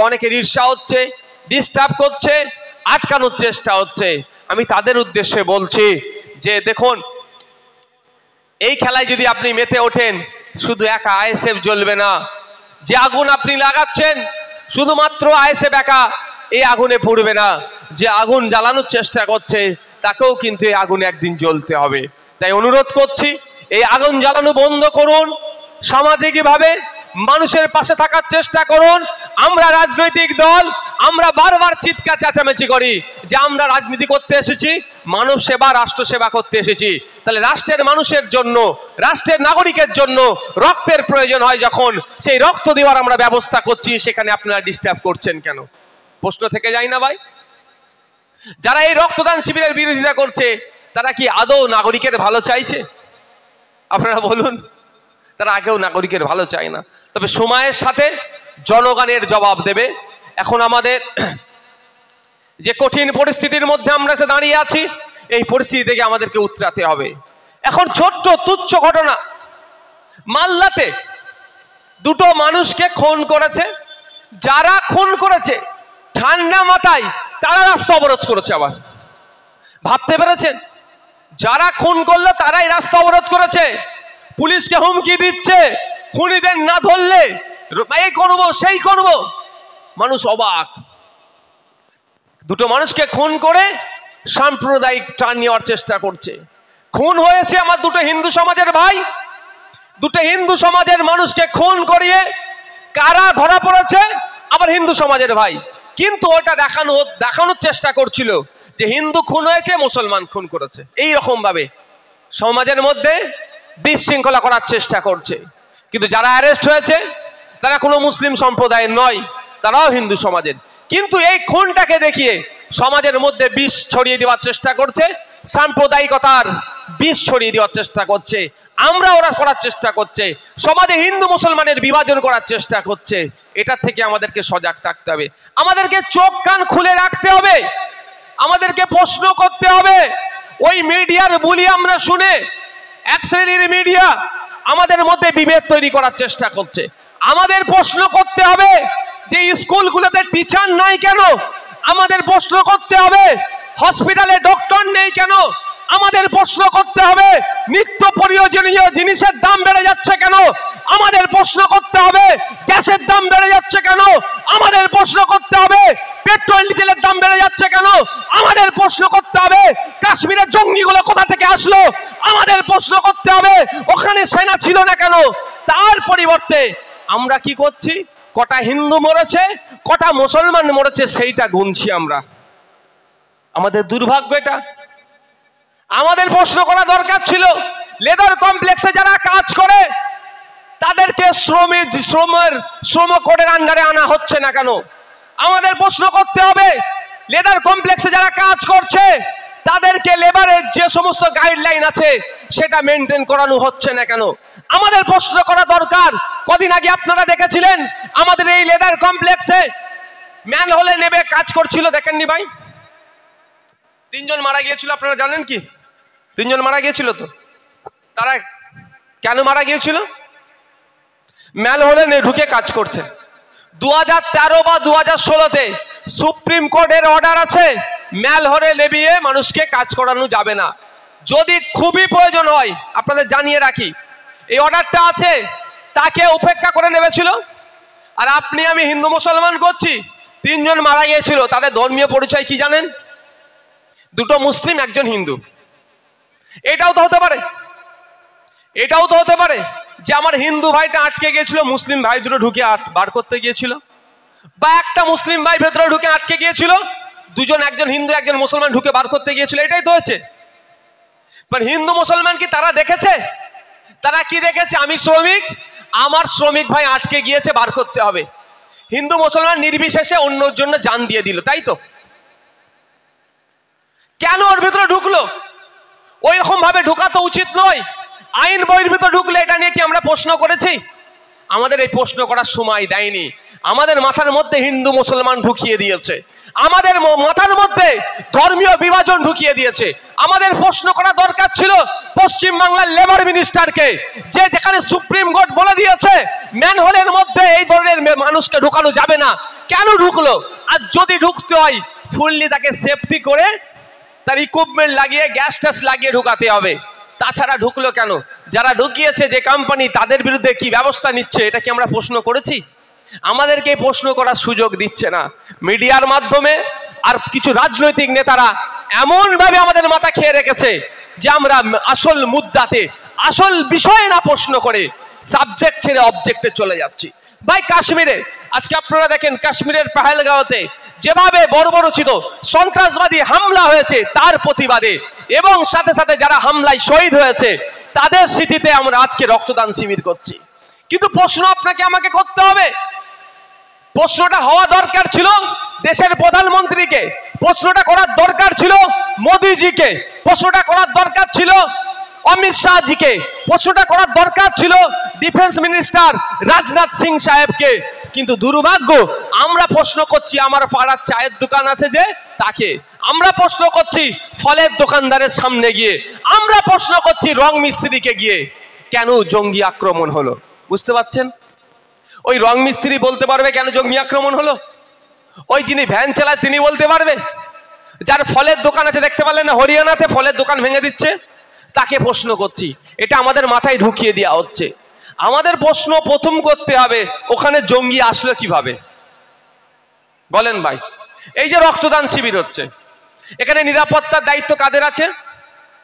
অনেকের ঈর্ষা হচ্ছে, ডিস্টার্ব করছে, আটকানোর চেষ্টা হচ্ছে। আমি তাদের উদ্দেশ্যে বলছি যে দেখুন, এই খেলায় যদি আপনি মেতে ওঠেন, শুধু একা আইএসএফ জ্বলবে না। যে আগুন আপনি লাগাচ্ছেন, শুধুমাত্র আইএসএফ একা এই আগুনে পুড়বে না। যে আগুন জ্বালানোর চেষ্টা করছে, তাকেও কিন্তু এই আগুনে একদিন জ্বলতে হবে। তাই অনুরোধ করছি, এই আগুন জ্বালানো বন্ধ করুন, সামাজিকভাবে মানুষের পাশে থাকার চেষ্টা করুন। আমরা রাজনৈতিক দল, আমরা বারবার চিৎকার চেঁচামেচি করি যে আমরা রাজনীতি করতে এসেছি, মানব সেবা, রাষ্ট্র সেবা করতে এসেছি। তাহলে রাষ্ট্রের মানুষের জন্য, রাষ্ট্রের নাগরিকের জন্য রক্তের প্রয়োজন হয় যখন, সেই রক্ত দেওয়ার আমরা ব্যবস্থা করছি, সেখানে আপনারা ডিস্টার্ব করছেন কেন? প্রশ্ন থেকে যায় না ভাই? যারা এই রক্তদান শিবিরের বিরোধিতা করছে, তারা কি আদৌ নাগরিকের ভালো চাইছে? আপনারা বলুন। তারা আগেও নাগরিকের ভালো চায় না। তবে সময়ের সাথে জনগণের জবাব দেবে। এখন আমাদের যে কঠিন পরিস্থিতির মধ্যে আমরা এসে দাঁড়িয়ে আছি, এই পরিস্থিতি থেকে আমাদেরকে উতরাতে হবে। এখন ছোট্ট তুচ্ছ ঘটনা, মালদাতে দুটো মানুষকে খুন করেছে। যারা খুন করেছে ঠান্ডা মাথায় তারা রাস্তা অবরোধ করেছে। আবার ভাবতে পেরেছেন? যারা খুন করলো তারাই রাস্তা অবরোধ করেছে, পুলিশকে হুমকি দিচ্ছে, খুনিদের না ধরলে এই করবো সেই করবো। মানুষ অবাক। দুটো মানুষকে খুন করে সাম্প্রদায়িক টান নেওয়ার চেষ্টা করছে। খুন হয়েছে আমার দুটো হিন্দু সমাজের ভাই, দুটো হিন্দু সমাজের মানুষকে খুন করিয়ে কারা ধরা পড়েছে আবার হিন্দু সমাজের ভাই। কিন্তু ওটা দেখানোর চেষ্টা করছিল যে হিন্দু খুন হয়েছে, মুসলমান খুন করেছে। এই রকম ভাবে সমাজের মধ্যে বিশৃঙ্খলা করার চেষ্টা করছে। কিন্তু যারা অ্যারেস্ট হয়েছে তারা কোনো মুসলিম সম্প্রদায়ের নয়, তারাও হিন্দু সমাজের। কিন্তু এই খুনটাকে দেখিয়ে সমাজের মধ্যে বিষ ছড়িয়ে দেওয়ার চেষ্টা করছে, সাম্প্রদায়িকতার বিষ ছড়িয়ে দেওয়ার চেষ্টা করছে। ওরা করার চেষ্টা করছে, সমাজে হিন্দু মুসলমানের বিভাজন করার চেষ্টা করছে। এটার থেকে আমাদেরকে সজাগ থাকতে হবে, আমাদেরকে চোখ কান খুলে রাখতে হবে, আমাদেরকে প্রশ্ন করতে হবে। ওই মিডিয়ার বুলি আমরা শুনে এক শ্রেণীর মিডিয়া আমাদের মধ্যে বিভেদ তৈরি করার চেষ্টা করছে। আমাদের প্রশ্ন করতে হবে যে স্কুলগুলোতে টিচার নাই কেন? আমাদের প্রশ্ন করতে হবে হসপিটালে ডক্টর নেই কেন? আমাদের প্রশ্ন করতে হবে নিত্য প্রয়োজনীয় জিনিসের দাম বেড়ে যাচ্ছে কেন? আমাদের প্রশ্ন করতে হবে গ্যাসের দাম বেড়ে যাচ্ছে কেন? আমাদের প্রশ্ন করতে হবে পেট্রোল ডিজেলের দাম বেড়ে যাচ্ছে কেন? আমাদের প্রশ্ন করতে হবে কাশ্মীরের জঙ্গিগুলো কোথা থেকে আসলো? আমাদের প্রশ্ন করতে হবে ওখানে সেনা ছিল না কেন? তার পরিবর্তে আমরা কি করছি? কটা হিন্দু মরেছে, কটা মুসলমান মরেছে সেইটা গুনছি আমরা। আমাদের দুর্ভাগ্য এটা। আমাদের প্রশ্ন করা দরকার ছিল লেদার কমপ্লেক্সে যারা কাজ করে তাদেরকে শ্রম কোডের আন্ডারে আনা হচ্ছে না কেন? আমাদের প্রশ্ন করতে হবে লেদার কমপ্লেক্সে যারা কাজ করছে তাদেরকে লেবারের যে সমস্ত গাইডলাইন আছে সেটা মেনটেন করানো হচ্ছে না কেন? আমাদের প্রশ্ন করা দরকার। কদিন আগে আপনারা দেখেছিলেন আমাদের এই লেদার কমপ্লেক্সে ম্যান হোলে নেবে কাজ করছিল, দেখেননি ভাই? 3 জন মারা গিয়েছিল, আপনারা জানেন কি? 3 জন মারা গিয়েছিল। তো তারা কেন মারা গিয়েছিল? ম্যান হোলে ঢুকে কাজ করছে। 2013 বা 2016-তে সুপ্রিম কোর্টের অর্ডার আছে ম্যাল হোলে নেবিয়ে মানুষকে কাজ করানো যাবে না। যদি খুবই প্রয়োজন হয়, আপনাদের জানিয়ে রাখি এই অর্ডারটা আছে, তাকে উপেক্ষা করে নেবেছিল। আর আপনি আমি হিন্দু মুসলমান করছি, 3 জন মারা গিয়েছিল। তাদের ধর্মীয় পরিচয় কি জানেন? দুটো মুসলিম, একজন হিন্দু। এটাও তো হতে পারে, এটাও তো হতে পারে যে আমার হিন্দু ভাইটা আটকে গিয়েছিল, মুসলিম ভাই দুটো ঢুকে বার করতে গিয়েছিল, বা একটা মুসলিম ভাই ভেতরে ঢুকে আটকে গিয়েছিল, দুজন, একজন হিন্দু একজন মুসলমান ঢুকে বার করতে গিয়েছিল। এটাই তো হয়েছে। হিন্দু মুসলমান কি তারা দেখেছে? তারা কি দেখেছে? আমি শ্রমিক, আমার শ্রমিক ভাই আটকে গিয়েছে, বার করতে হবে। হিন্দু মুসলমান নির্বিশেষে অন্যর জন্য জান দিয়ে দিল, তাই তো? কেন ওর ভিতরে ঢুকলো? ওই রকম ভাবে ঢোকা তো উচিত নয়। আইন বহির্ভূত ঢুকলে এটা নিয়ে কি আমরা প্রশ্ন করেছি? আমাদের এই প্রশ্ন করার সময় দেয়নি। আমাদের মাথার মধ্যে হিন্দু মুসলমান ঢুকিয়ে দিয়েছে, আমাদের মাথার মধ্যে ধর্মীয় বিভাজন ঢুকিয়ে দিয়েছে। আমাদের প্রশ্ন করা দরকার ছিল পশ্চিম বাংলার লেবার মিনিস্টারকে, যে যেখানে সুপ্রিম কোর্ট বলে দিয়েছে ম্যানহোলের মধ্যে এই ধরনের মানুষকে ঢুকানো যাবে না, কেন ঢুকলো? আর যদি ঢুকতে হয় ফুললি তাকে সেফটি করে তার ইকুইপমেন্ট লাগিয়ে গ্যাস ট্যাস লাগিয়ে ঢুকাতে হবে, তাছাড়া ঢুকলো কেন? যারা ঢুকিয়েছে যে কোম্পানি, তাদের বিরুদ্ধে কি ব্যবস্থা নিচ্ছে, এটা কি আমরা প্রশ্ন করেছি? আমাদেরকে প্রশ্ন করার সুযোগ দিচ্ছে না মিডিয়ার মাধ্যমে। আর কিছু রাজনৈতিক নেতারা এমনভাবে আমাদের মাথা খেয়ে রেখেছে যে আমরা আসল মুদ্দাতে, আসল বিষয়ে না প্রশ্ন করে সাবজেক্ট ছেড়ে অবজেক্টে চলে যাচ্ছি। ভাই কাশ্মীরে আজকে আপনারা দেখেন, কাশ্মীরের পেহেলগাঁওতে যেভাবে বর্বরোচিত সন্ত্রাসবাদী হামলা হয়েছে তার প্রতিবাদে, এবং সাথে সাথে যারা হামলায় শহীদ হয়েছে তাদের স্মৃতিতে আমরা আজকে রক্তদান শিবির করছি। কিন্তু প্রশ্ন আপনাকে আমাকে করতে হবে, প্রশ্নটা হওয়া দরকার ছিল দেশের প্রধানমন্ত্রীকে, প্রশ্নটা করার দরকার ছিল মোদিজিকে, প্রশ্নটা করার দরকার ছিল অমিত শাহজিকে, প্রশ্নটা করার দরকার ছিল ডিফেন্স মিনিস্টার রাজনাথ সিং সাহেবকে। কিন্তু দুর্ভাগ্য, আমরা প্রশ্ন করছি আমার পাড়ার চায়ের দোকান আছে যে তাকে, আমরা প্রশ্ন করছি ফলের দোকানদারের সামনে গিয়ে, আমরা প্রশ্ন করছি রং মিস্ত্রিকে গিয়ে কেন জঙ্গি আক্রমণ হলো। বুঝতে পারছেন? ওই রং মিস্ত্রি বলতে পারবে কেন জঙ্গি আক্রমণ হলো? ওই যিনি ভ্যান চালায় তিনি বলতে পারবে? যার ফলের দোকান আছে, দেখতে পারলেন না হরিয়ানাতে ফলের দোকান ভেঙে দিচ্ছে, তাকে প্রশ্ন করছি। এটা আমাদের মাথায় ঢুকিয়ে দেওয়া হচ্ছে। আমাদের প্রশ্ন প্রথম করতে হবে ওখানে জঙ্গি আসলো কিভাবে, বলেন ভাই? এই যে রক্তদান শিবির হচ্ছে, এখানে নিরাপত্তার দায়িত্ব কাদের আছে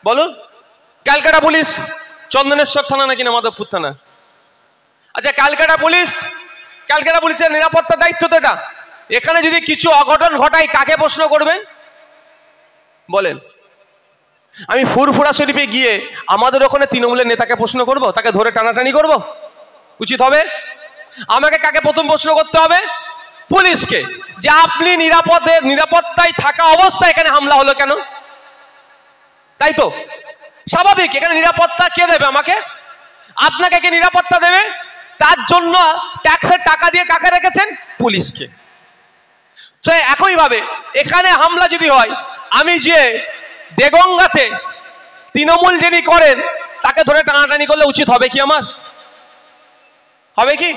বলুন? ক্যালকাটা পুলিশ, চন্দনেশ্বর থানা নাকি না মাধবপুর থানা? আচ্ছা, ক্যালকাটা পুলিশের নিরাপত্তার দায়িত্ব তো এটা। এখানে যদি কিছু অঘটন ঘটায় কাকে প্রশ্ন করবেন বলেন? আমি ফুরফুরা শরীফে গিয়ে আমাদের ওখানে তৃণমূলের নেতাকে প্রশ্ন করব, তাকে ধরে টানাটানি করব? উচিত হবে? আমাকে কাকে প্রথম প্রশ্ন করতে হবে? পুলিশকে, যে আপনি নিরাপত্তায় থাকা অবস্থায় এখানে হামলা হলো কেন? তাই তো স্বাভাবিক। এখানে নিরাপত্তা কে দেবে আমাকে? আপনাকে কে নিরাপত্তা দেবে? তার জন্য ট্যাক্সের টাকা দিয়ে কাকে রেখেছেন? পুলিশকে। তো একইভাবে এখানে হামলা যদি হয়, আমি যে দেগঙ্গাতে তৃণমূল যিনি করেন তাকে ধরে টানাটানি করলে উচিত হবে কি আমার? হবে কি?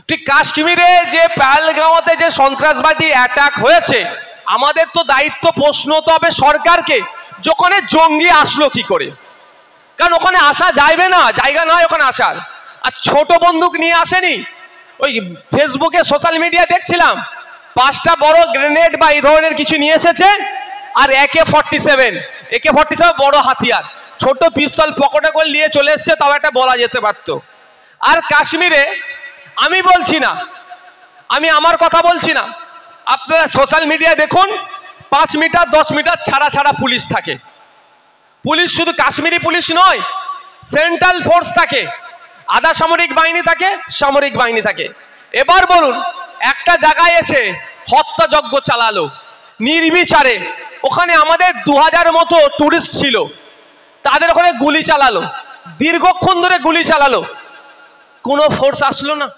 ঠিক কাশ্মীরে যে পেহেলগাঁওতে যে সন্ত্রাসবাদী অ্যাটাক হয়েছে, আমাদের তো দায়িত্ব, প্রশ্ন তো হবে সরকারকে, যে ওখানে জঙ্গি আসলো কি করে? কারণ ওখানে আসা যাইবে না, জায়গা নয় ওখানে আসার। আর ছোট বন্দুক নিয়ে আসেনি। ওই ফেসবুকে সোশ্যাল মিডিয়া দেখছিলাম 5টা বড় গ্রেনেড বা এই ধরনের কিছু নিয়ে এসেছে, আর AK-47 বড় হাতিয়ার, ছোট পিস্তল পকেটে করে নিয়ে চলে এসছে, তাও একটা বলা যেতে পারতো। আর কাশ্মীরে আমি বলছি না, আমি আমার কথা বলছি না, আপনারা সোশ্যাল মিডিয়া দেখুন 5 মিটার 10 মিটার ছাড়া ছাড়া পুলিশ থাকে। পুলিশ শুধু কাশ্মীরি পুলিশ নয়, সেন্ট্রাল ফোর্স থাকে, আধা সামরিক বাহিনী থাকে, সামরিক বাহিনী থাকে। এবার বলুন, একটা জায়গায় এসে হত্যাযজ্ঞ চালালো নির্বিচারে, ওখানে আমাদের 2000 মতো টুরিস্ট ছিল, তাদের ওখানে গুলি চালালো, দীর্ঘক্ষণ ধরে গুলি চালালো, কোনো ফোর্স আসলো না।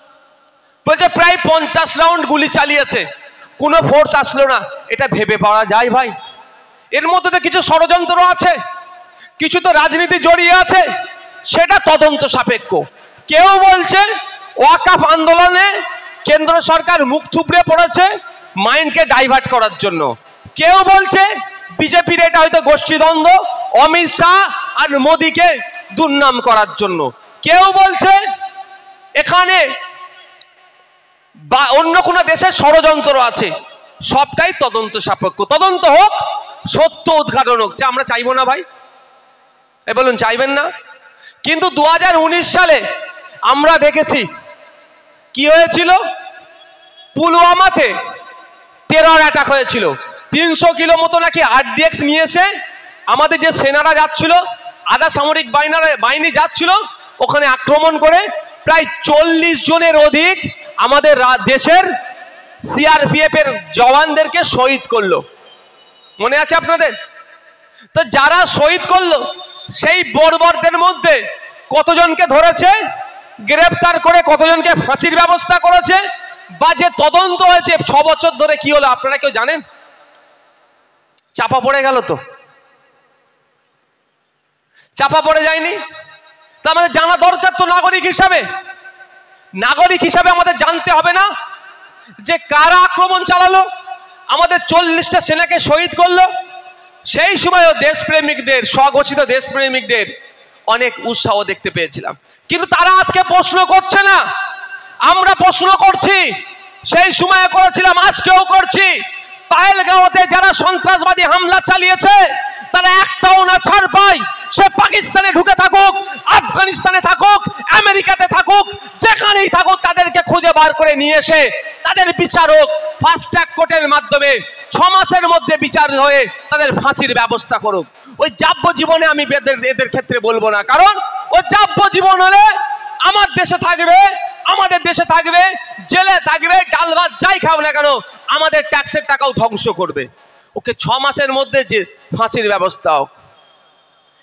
বলছে প্রায় 50 রাউন্ড গুলি চালিয়েছে, কোনো ফোর্স আসলো না। এটা ভেবে পাওয়া যায় ভাই? এর মধ্যে তো কিছু ষড়যন্ত্র আছে, কিছু তো রাজনীতি জড়িয়ে আছে, সেটা তদন্ত সাপেক্ষ। কেউ বলছে ওয়াকফ আন্দোলনে কেন্দ্র সরকার মুখ থুবড়ে পড়েছে মাইন্ডকে ডাইভার্ট করার জন্য, কেউ বলছে বিজেপির এটা হয়তো গোষ্ঠীদ্বন্দ্ব, অমিত শাহ আর মোদিকে দুর্নাম করার জন্য, কেউ বলছে এখানে বা অন্য কোনো দেশের ষড়যন্ত্র আছে। সবটাই তদন্ত সাপেক্ষ। তদন্ত হোক, সত্য উদ্ঘাটন হোক, যা আমরা চাইবো না ভাই? এ বলুন, চাইবেন না? কিন্তু 2019 সালে আমরা দেখেছি কি হয়েছিল। পুলওয়ামাতে টেরর অ্যাটাক হয়েছিল। 300 কিলো মতো নাকি RDX নিয়ে এসে আমাদের যে সেনারা যাচ্ছিল, আধা সামরিক বাহিনী যাচ্ছিল, ওখানে আক্রমণ করে প্রায় 40 জনের অধিক আমাদের দেশের CRPF এর জওয়ানদেরকে শহীদ করলো। মনে আছে আপনাদের? তো যারা শহীদ করলো সেই বর্বরদের মধ্যে কতজনকে ধরেছে? গ্রেফতার করে কতজনকে ফাঁসির ব্যবস্থা করেছে, বা যে তদন্ত হয়েছে 6 বছর ধরে কি হলো আপনারা কেউ জানেন? চাপা পড়ে গেল, তো চাপা পড়ে যায়নি? তা আমাদের জানা দরকার তো নাগরিক হিসাবে। নাগরিক হিসাবে আমাদের জানতে হবে না যে কারা আক্রমণ চালালো, আমাদের 40টা সেনাকে শহীদ করলো? সেই সময়ও দেশপ্রেমিকদের, স্বঘোষিত দেশপ্রেমিকদের অনেক উৎসাহ দেখতে পেয়েছিলাম, কিন্তু তারা আজকে প্রশ্ন করছে না। আমরা প্রশ্ন করছি, সেই সময় করেছিলাম, আজকেও করছি। পাহেলগাঁওতে যারা সন্ত্রাসবাদী হামলা চালিয়েছে তারা একটাও না ছাড় পায়। সে পাকিস্তানে ঢুকে থাকুক, আফগানিস্তানে থাকুক, আমেরিকাতে থাকুক, যেখানেই থাকুক, তাদেরকে খুঁজে বার করে নিয়ে এসে তাদের বিচারক ফাস্ট ট্র্যাক কোর্টের মাধ্যমে 6 মাসের মধ্যে বিচার হয়ে তাদের ফাঁসির ব্যবস্থা করুক। ওই যাবজ্জীবনে আমি এদের ক্ষেত্রে বলবো না, কারণ ওই যাবজ্জীবন হলে আমার দেশে থাকবে, আমাদের দেশে থাকবে, জেলে থাকবে, ডাল ভাত যাই খাও না কেন আমাদের ট্যাক্সের টাকাও ধ্বংস করবে। ওকে 6 মাসের মধ্যে যে ফাঁসির ব্যবস্থা হোক,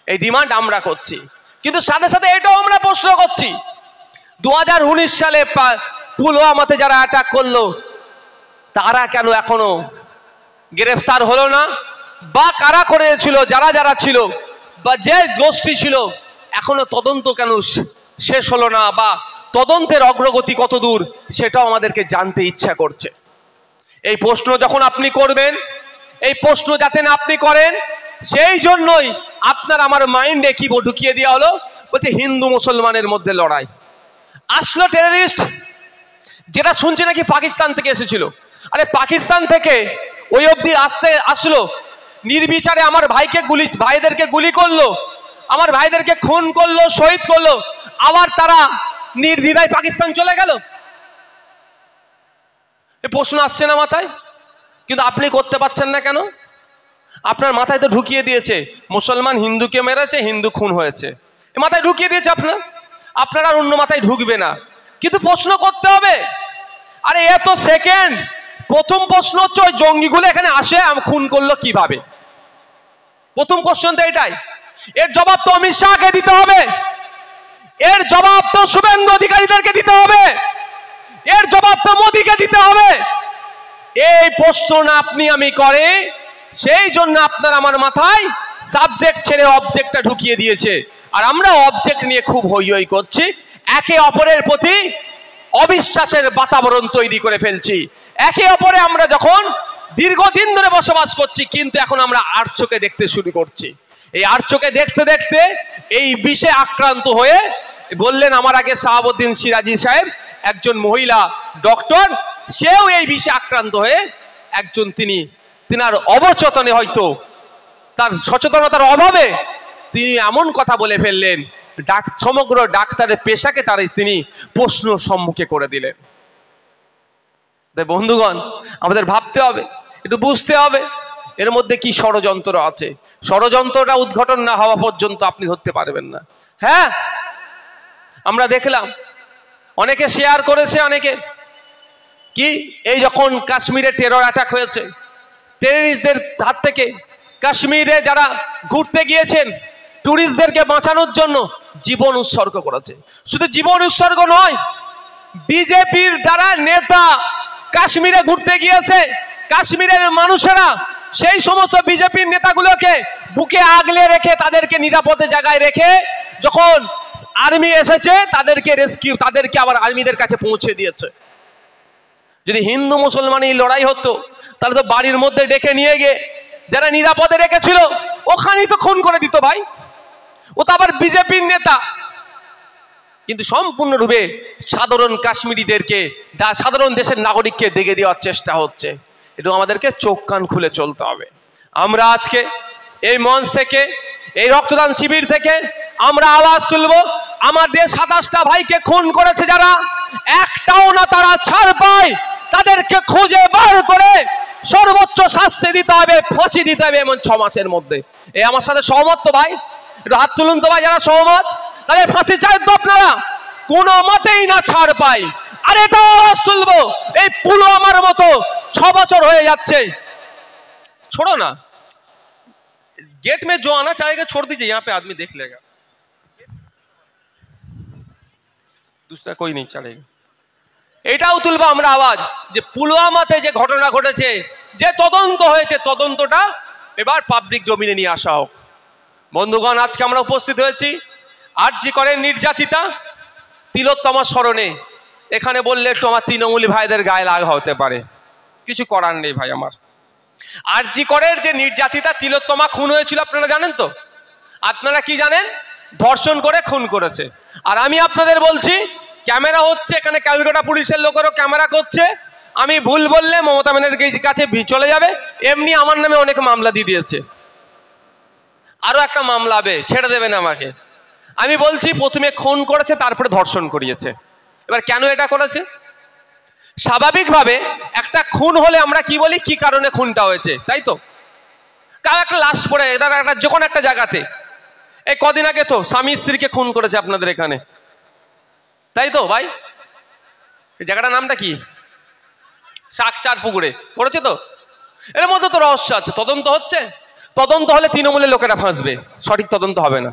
এই ডিমান্ড আমরা করছি। কিন্তু সাথে সাথে এটাও আমরা প্রশ্ন করছি, 2019 সালে পুলওয়ামাতে যারা অ্যাটাক করলো তারা কেন এখনো গ্রেফতার হলো না? বা কারা করেছিল, যারা যারা ছিল, বা যে গোষ্ঠী ছিল, এখনো তদন্ত কেন শেষ হলো না? বা তদন্তের অগ্রগতি কত দূর সেটাও আমাদেরকে জানতে ইচ্ছা করছে। এই প্রশ্ন যখন আপনি করবেন, এই প্রশ্ন যাতে না আপনি করেন, সেই জন্যই আপনার আমার মাইন্ডে কি ঢুকিয়ে দেওয়া হলো, বলছে হিন্দু মুসলমানের মধ্যে লড়াই। আসলো টেররিস্ট, যেটা শুনছে নাকি পাকিস্তান থেকে এসেছিল। আরে পাকিস্তান থেকে ওই অবধি আসলো, নির্বিচারে আমার ভাইদেরকে গুলি করলো, আমার ভাইদেরকে খুন করলো, শহীদ করলো, আবার তারা নির্দ্বিধায় পাকিস্তান চলে গেল। এই প্রশ্ন আসছে না মাথায়? কিন্তু আপনি করতে পারছেন না কেন? আপনার মাথায় তো ঢুকিয়ে দিয়েছে মুসলমান হিন্দুকে মেরেছে, হিন্দু খুন হয়েছে, এ মাথায় ঢুকিয়ে দিয়েছে আপনার আর অন্য মাথায় ঢুকবে না। কিন্তু প্রশ্ন করতে হবে। আরে এ তো সেকেন্ড, প্রথম প্রশ্ন হচ্ছে ওই জঙ্গিগুলো এখানে আসে খুন করলো কিভাবে? প্রথম কোশ্চেন তো এটাই। এর জবাব তো অমিত শাহকে দিতে হবে, এর জবাব তো শুভেন্দু অধিকারীদেরকে দিতে হবে, এর জবাব তো মোদীকে দিতে হবে। এই প্রশ্ন না আপনি আমি করে, সেই জন্য আপনার আমার মাথায় সাবজেক্ট ছেড়ে অবজেক্টটা ঢুকিয়ে দিয়েছে, আর আমরা অবজেক্ট নিয়ে খুব হই হই করছি, একে অপরের প্রতি অবিশ্বাসের বাতাবরণ তৈরি করে ফেলছি। একে অপরে আমরা যখন দীর্ঘদিন ধরে বসবাস করছি, কিন্তু এখন আমরা আর চোখে দেখতে শুরু করছি। এই আর চোখে দেখতে দেখতে এই বিষে আক্রান্ত হয়ে, বললেন আমার আগে শাহাবুদ্দিন সিরাজি সাহেব, একজন মহিলা ডক্টর, সেও এই বিষে আক্রান্ত হয়ে একজন, তিনার অবচেতনে, হয়তো তার সচেতনতার অভাবে তিনি এমন কথা বলে ফেললেন, সমগ্র ডাক্তারের পেশাকে তিনি প্রশ্ন সম্মুখে করে দিলেন। বন্ধুগণ, আমাদের ভাবতে হবে, একটু বুঝতে হবে এর মধ্যে কি ষড়যন্ত্র আছে। ষড়যন্ত্রটা উদ্ঘাটন না হওয়া পর্যন্ত আপনি ধরতে পারবেন না। হ্যাঁ, আমরা দেখলাম অনেকে শেয়ার করেছে, অনেকে কি, এই যখন কাশ্মীরে টেরর অ্যাটাক হয়েছে, টেররিস্টদের হাত থেকে কাশ্মীরে যারা ঘুরতে গিয়েছেন, টুরিস্টদেরকে বাঁচানোর জন্য জীবন উৎসর্গ করেছে। শুধু জীবন উৎসর্গ নয়, বিজেপির দ্বারা নেতা কাশ্মীরে ঘুরতে গিয়েছে, কাশ্মীরের মানুষেরা সেই সমস্ত বিজেপির নেতাগুলোকে বুকে আগলে রেখে, তাদেরকে নিরাপদে জায়গায় রেখে, যখন আর্মি এসেছে তাদেরকে আবার আর্মিদের কাছে পৌঁছে দিয়েছে। যদি হিন্দু মুসলমানের লড়াই হতো, তাহলে তো বাড়ির মধ্যে ডেকে নিয়ে গিয়ে যারা নিরাপদে রেখেছিল ওখানেই তো খুন করে দিত ভাই। ও তো আবার বিজেপির নেতা। কিন্তু সম্পূর্ণরূপে সাধারণ কাশ্মীরিদেরকে, সাধারণ দেশের নাগরিককে দেখে দেওয়ার চেষ্টা হচ্ছে। এটা আমাদেরকে চোখ কান খুলে চলতে হবে। আমরা আজকে এই মঞ্চ থেকে, এই রক্তদান শিবির থেকে আমরা আওয়াজ তুলব, আমাদের 27টা ভাইকে খুন করেছে যারা, একটাও না তারা ছাড় পায়, তাদেরকে খুঁজে বার করে সর্বোচ্চ শাস্তি দিতে হবে, ফাঁসি দিতে হবে এমন 6 মাসের মধ্যে। এই আমার সাথে সহমত তো ভাই? একটু হাত তুলুন তো ভাই যারা সহমত। তাদের ফাঁসি চাই তো আপনারা, কোনো মতেই না ছাড় পাই। আর এটা আওয়াজ তুলবো, এই পুলওয়ামার মতো 6 বছর হয়ে যাচ্ছে, छोड़ो ना, गेट में जो आना चाहेगा छोड़ दीजिए, यहाँ पे आदमी देख लेगा। दूसरा कोई नहीं चलेगा। এটাও তুলবো আমরা আওয়াজ যে পুলওয়ামাতে যে ঘটনা ঘটেছে, যে তদন্ত হয়েছে, তদন্তটা এবার পাবলিক ডোমিনে নিয়ে আসা হোক। বন্ধুগণ, আজকে আমরা উপস্থিত হয়েছি আরজি করের নির্যাতিতা তিলোত্তমা স্মরণে। এখানে বললে একটু আমার তৃণমূলী ভাইদের গায়ে লাগা হতে পারে, কিছু করার নেই ভাই আমার। আরজি করের যে নির্যাতিতা তিলোত্তমা খুন হয়েছিল আপনারা জানেন তো? আপনারা কি জানেন? ধর্ষণ করে খুন করেছে। আর আমি আপনাদের বলছি, ক্যামেরা হচ্ছে এখানে, ক্যালকাটা পুলিশের লোকেরও ক্যামেরা করছে। আমি ভুল বললে মমতা ব্যানার্জির কাছে চলে যাবে। এমনি আমার নামে অনেক মামলা দিয়ে দিয়েছে, আরো একটা মামলা হবে, ছেড়ে দেবেন আমাকে। আমি বলছি প্রথমে খুন করেছে, তারপরে ধর্ষণ করিয়েছে। এবার কেন এটা করেছে? স্বাভাবিকভাবে একটা খুন হলে আমরা কি বলি, কি কারণে খুনটা হয়েছে, তাই তো? কার একটা লাশ পড়ে একটা যখন একটা জায়গাতে, এই কদিন আগে তো স্বামী স্ত্রীকে খুন করেছে আপনাদের এখানে, তাই তো ভাই? এই জায়গাটার নামটা কি? শাকচার পুকুরে পড়েছে তো। এর মধ্যে তো রহস্য আছে, তদন্ত হচ্ছে। তদন্ত হলে তৃণমূলের লোকেরা ফাঁসবে, সঠিক তদন্ত হবে না।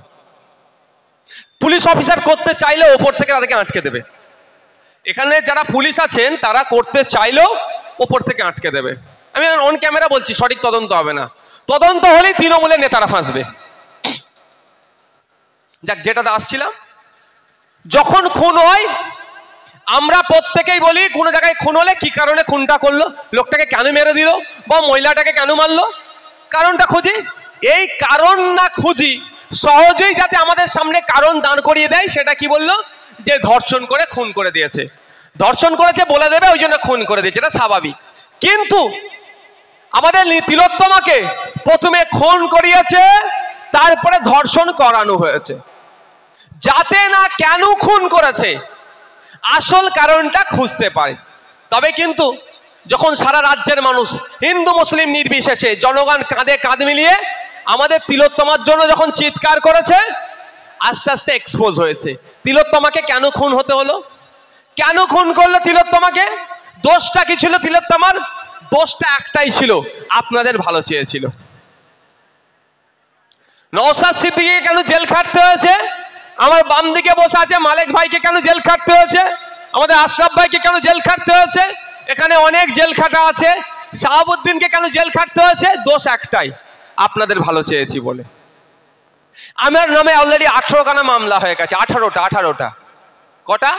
পুলিশ অফিসার করতে চাইলে ওপর থেকে তাদেরকে আটকে দেবে। এখানে যারা পুলিশ আছেন তারা করতে চাইলেও ওপর থেকে আটকে দেবে। আমি অন ক্যামেরা বলছি, সঠিক তদন্ত হবে না। তদন্ত হলেই তৃণমূলের নেতারা ফাঁসবে। যাক, যেটাতে আসছিলাম, যখন খুন হয় আমরা প্রত্যেকেই বলি কোনো জায়গায় খুন হলে কি কারণে খুনটা করলো, লোকটাকে কেন মেরে দিল বা মহিলাটাকে কেন মারলো, কারণটা খুঁজি। এই কারণ না খুঁজি সহজেই যাতে আমাদের সামনে কারণ দাঁড় করিয়ে দেয়, সেটা কি বললো, যে ধর্ষণ করে খুন করে দিয়েছে। ধর্ষণ করেছে বলে দেবে, ওই জন্য খুন করে দিয়েছে, এটা স্বাভাবিক। কিন্তু আমাদের তিলোত্তমাকে প্রথমে খুন করিয়েছে, তারপরে ধর্ষণ করানো হয়েছে, যাতে না কেন খুন করেছে আসল কারণটা খুঁজতে পারে। তবে কিন্তু যখন সারা রাজ্যের মানুষ, হিন্দু মুসলিম নির্বিশেষে জনগণ কাঁধে কাঁধ মিলিয়ে আমাদের তিলোত্তমার জন্য যখন চিৎকার করেছে, আস্তে আস্তে এক্সপোজ হয়েছে তিলোত্তমাকে কেন খুন হতে হলো, কেন খুন করলো তিলোত্তমাকে। দোষটা কি ছিল তিলোত্তমার? দোষটা একটাই ছিল, আপনাদের ভালো চেয়েছিল। নওশাদ সিদ্দিকীকে কেন জেল খাটতে হয়েছে? আমার বাম দিকে বসে আছে মালেক ভাইকে কেন জেল খাটতে হয়েছে? আমাদের আশরাফ ভাইকে কেন জেল খাটতে হয়েছে? এখানে অনেক জেল খাটা আছে। শাহাবুদ্দিনকে কেন জেল খাটতে হয়েছে? দোষ একটাই, আপনাদের ভালো চেয়েছি বলে। আমার নামে অলরেডি 18খানা মামলা হয়ে গেছে। 18টা কটা?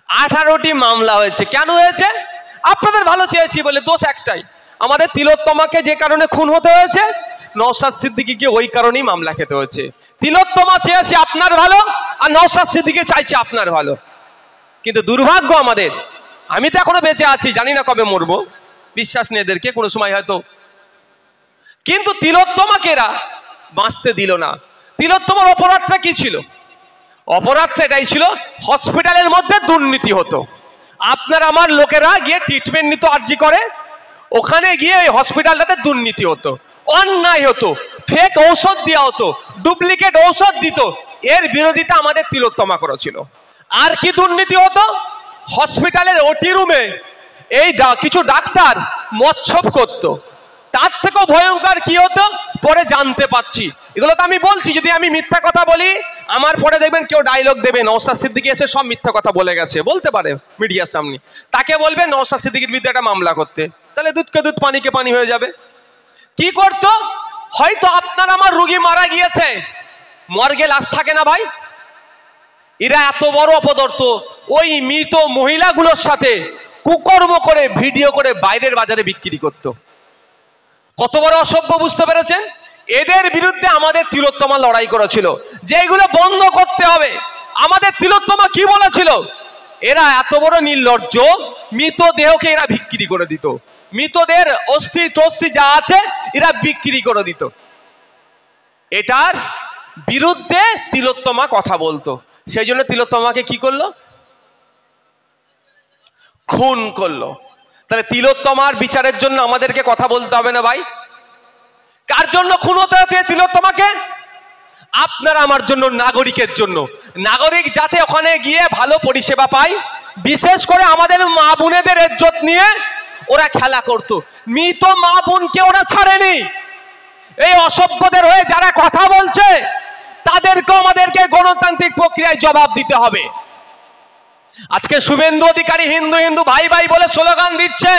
18টি মামলা হয়েছে। কেন হয়েছে? আপনাদের ভালো চেয়েছি বলে। দোষ একটাই, আমাদের তিলোত্তমাকে যে কারণে খুন হতে হয়েছে, নওশাদ সিদ্দিকীকে ওই কারণেই মামলা খেতে হয়েছে। তিলোত্তমা চেয়েছে আপনার ভালো, আর নওশাদ সিদ্দিকী চাইছে আপনার ভালো। কিন্তু দুর্ভাগ্য আমাদের, আমি তো এখনো বেঁচে আছি, জানি না কবে মরবো, বিশ্বাস নেই এদেরকে, কোনো সময় হয়তো। কিন্তু তিলোত্তমাকে এরা বাঁচতে দিল না। তিলোত্তমার অপরাধটা কি ছিল? অপরাধটা এটাই ছিল, হসপিটালের মধ্যে দুর্নীতি হতো। আপনার আমার লোকেরা গিয়ে ট্রিটমেন্ট নিত আরজি করে, ওখানে গিয়ে ওই হসপিটালটাতে দুর্নীতি হতো, অন্যায় হতো, ফেক ঔষধ দেওয়া হতো, ডুপ্লিকেট ঔষধ দিত। এর বিরোধিতা আমাদের তিলোত্তমা করেছিল। আর কি দুর্নীতি হতো? হসপিটালের ওটি রুমে এই কিছু ডাক্তার মচ্ছব করতো। তার থেকেও ভয়ঙ্কর কি হতো পরে জানতে পাচ্ছি। এগুলো তো আমি বলছি, যদি আমি মিথ্যা কথা বলি আমার পরে দেখবেন কেউ ডায়লগ দেবে, নওশাদ সিদ্দিকী এসে সব মিথ্যা কথা বলে গেছে, বলতে পারে মিডিয়ার সামনে, তাকে বলবে নওশাদ সিদ্দিকীর বিরুদ্ধে একটা মামলা করতে, তাহলে দুধকে দুধ পানিকে পানি হয়ে যাবে। কি করতো? হয়তো আপনার আমার রুগী মারা গিয়েছে, মর্গে লাশ থাকে না ভাই, এরা এত বড় অপদার্থ ওই মৃত মহিলাগুলোর সাথে কুকর্ম করে ভিডিও করে বাইরের বাজারে বিক্রি করত। কত বড় অসভ্য, বুঝতে পেরেছেন? এদের বিরুদ্ধে আমাদের তিলোত্তমা লড়াই করেছিল যে এগুলো বন্ধ করতে হবে। আমাদের তিলোত্তমা কি বলেছিল? এরা এত বড় নির্লজ্জ, মৃতদেহকে এরা বিক্রি করে দিত, মৃতদের অস্থি টস্থি যা আছে এরা বিক্রি করে দিত। এটার বিরুদ্ধে তিলোত্তমা কথা বলতো, সেই জন্য তিলোত্তমাকে কি করলো? খুন করলো। তাহলে তিলোত্তমার বিচারের জন্য আমাদেরকে কথা বলতে হবে না ভাই? কার জন্য খুন হতে হচ্ছে তিলোত্তমাকে? আপনার আমার জন্য, নাগরিকের জন্য। নাগরিক যাতে ওখানে গিয়ে ভালো পরিষেবা পায়, বিশেষ করে আমাদের মা বোনেদের ইজ্জত নিয়ে ওরা খেলা করত। মৃত মা বোনকে ওরা ছাড়েনি। এই অসভ্যদের হয়ে যারা কথা বলছে তাদেরকেও আমাদেরকে গণতান্ত্রিক প্রক্রিয়ায় জবাব দিতে হবে। আজকে শুভেন্দু অধিকারী হিন্দু হিন্দু ভাই ভাই বলে স্লোগান দিচ্ছে।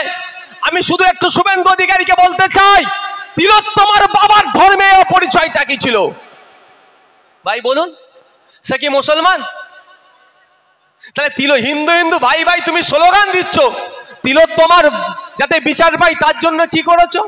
আমি শুধু একটু শুভেন্দু অধিকারীকে বলতে চাই, তিলোত্তমার বাবার ধর্মের পরিচয়টা কি ছিল ভাই বলুন? সে কি মুসলমান? তাহলে হিন্দু হিন্দু ভাই ভাই তুমি স্লোগান দিচ্ছ, তিলোত্তমার যাতে বিচার পাই তার জন্য কি করেছো?